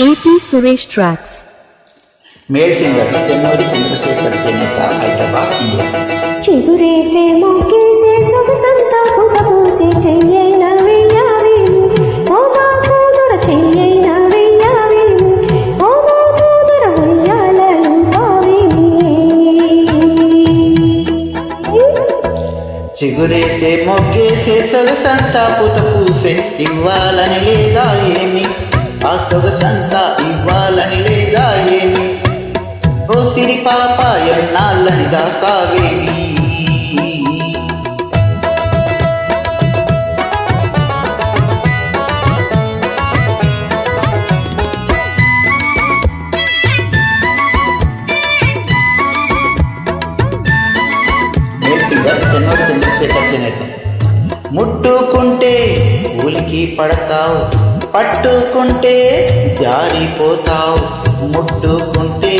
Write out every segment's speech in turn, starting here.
AP Suresh Tracks. Male singer Chennuri Chandrashekar చేనేత Hyderabad India. చిగురేసే మొక్కేసే సొగసంతా పుటపూసే చెయ్యైన వెయ్యావేమి ఓ మా కూతుర చెయ్యైన వెయ్యావేమి ఓ మా కూతుర వెయ్యాలను కావేమి. చిగురేసే మొగ్గేసే సొగసంతా పుత పూసే ఇవ్వాలని లేదా ఏమి, ఆ సొగసంతా ఇవ్వాలని లేదా ఏమి, ఓ సిరి పాప ఎన్నాళ్ళని దాస్తావేమి. చెన్నూరు చంద్రశేఖర్ చేనేత. ముట్టుకుంటే ఉలికి పడతావు, పట్టుకుంటే జారిపోతావు. ముట్టుకుంటే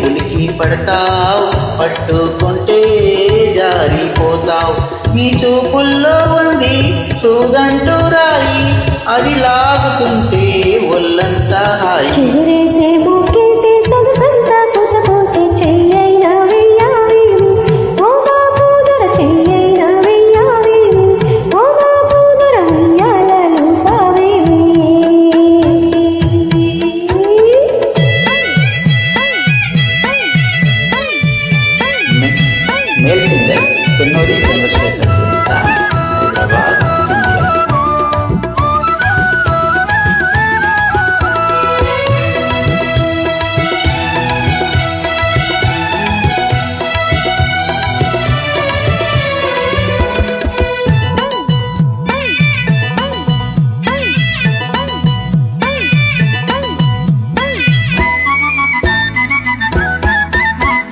ఉలికి పడతావు, పట్టుకుంటే జారిపోతావు. నీ చూపుల్లో ఉంది చూదంటూ రాయి, అది లాగుతుంటే ఒళ్ళంతా హాయి. చిగురేసే మొక్కేసే సొగసంతా పుటపూసే చెయ్యైన వెయ్యావేమి ఓ మా కూతుర చెయ్యైన వెయ్యావేమి ఓ మా కూతుర వెయ్యాలను కావేమి. మేల్ సింగర్ చెన్నూరి చంద్రశేఖర్ చేనేత హైదరాబాద్ ఇండియా.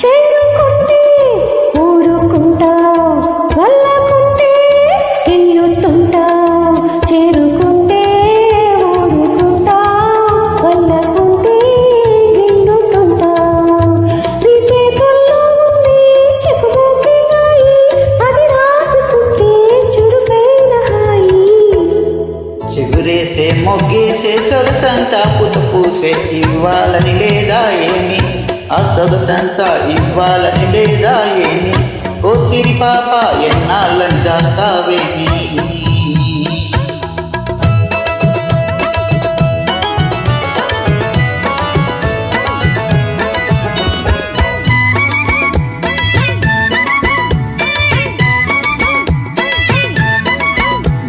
చేరుకుంటే ఊరుకుంటావు, వల్లకుంటే గిల్లుతుంటావు. చేరుకుంటే ఊరుకుంటావు, వల్లకుంటే గిల్లుతుంటావు. నీ చేతుల్లో ఉంది చెప్పుకోకే రాయి, అది రాసుకుంటే చురుకైన హాయి. చిగురేసే మొగ్గేసే సొగసంతా పుత పూసే ఇవ్వాలని లేదా ఏమి, ఆ సొగసంతా ఇవ్వాలని లేదా ఏమి, ఓ సిరి పాప ఎన్నాళ్ళని దాస్తావేమి.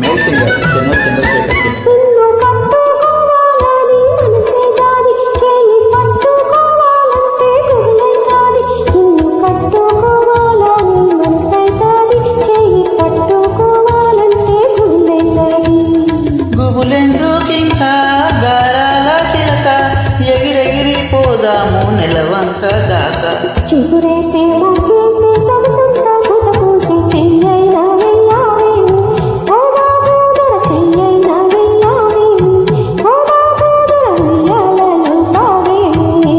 మేల్ సింగర్ చెన్నూరు చంద్రశేఖర్ చేనేత. నిన్ను కట్టుకోవాలని మనసే గాని చేయి పట్టుకోవాలంటే గుబులైతాది. నిన్ను కట్టుకోవాలని మనసే గాని చేయి పట్టుకోవాలంటే గుబులైతాది. గుబులెందుకింకా గారాల చిలక, ఎగిరెగిరి పోదాము నెలవంక దాకా. చిగురేసే మొగ్గేసే సొగసంతా పుటపూసే చెయ్యైన వెయ్యావేమి ఓ మా కూతుర చెయ్యైన వెయ్యావేమి ఓ మా కూతుర వెయ్యాలను కావేమి.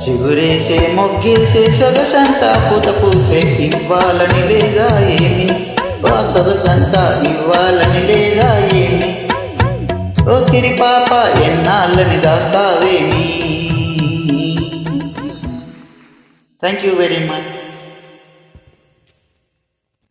చిగురేసే మొగ్గేసే సొగసంతా పుత పూసే ఇవ్వాలని లేదా ఏమి, ఆ సొగసంతా ఇవ్వాలని లేదా ఏమి, ఓ సిరి పాప ఎన్నాళ్ళని దాస్తావేమి. Thank you very much.